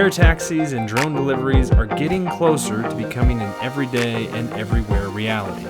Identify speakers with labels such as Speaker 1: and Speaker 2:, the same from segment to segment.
Speaker 1: Air taxis and drone deliveries are getting closer to becoming an everyday and everywhere reality.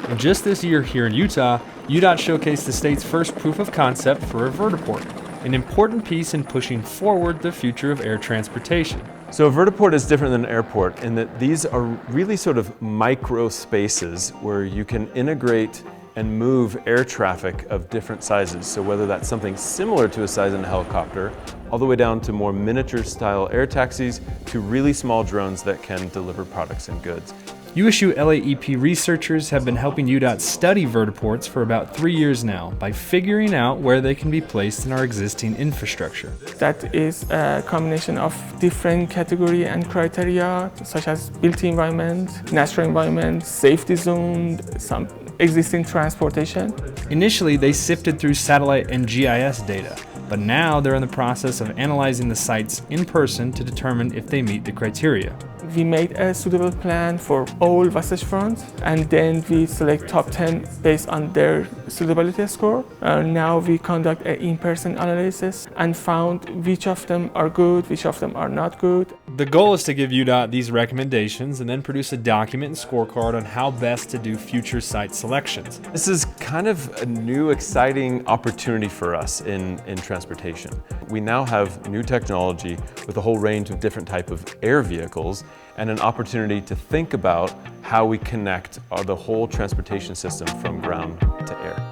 Speaker 1: And just this year here in Utah, UDOT showcased the state's first proof of concept for a vertiport, an important piece in pushing forward the future of air transportation.
Speaker 2: So a vertiport is different than an airport in that these are really sort of micro spaces where you can integrate and move air traffic of different sizes. So whether that's something similar to a size in a helicopter, all the way down to more miniature style air taxis, to really small drones that can deliver products and goods.
Speaker 1: USU LAEP researchers have been helping UDOT study vertiports for about 3 years now by figuring out where they can be placed in our existing infrastructure.
Speaker 3: That is a combination of different category and criteria, such as built environment, natural environment, safety zone, some existing transportation.
Speaker 1: Initially, they sifted through satellite and GIS data, but now they're in the process of analyzing the sites in person to determine if they meet the criteria.
Speaker 3: We made a suitable plan for all Wasatch Front, and then we select top 10 based on their suitability score. Now we conduct an in-person analysis and found which of them are good, which of them are not good.
Speaker 1: The goal is to give UDOT these recommendations and then produce a document and scorecard on how best to do future site selections.
Speaker 2: This is kind of a new, exciting opportunity for us in transportation. We now have new technology with a whole range of different types of air vehicles and an opportunity to think about how we connect the whole transportation system from ground to air.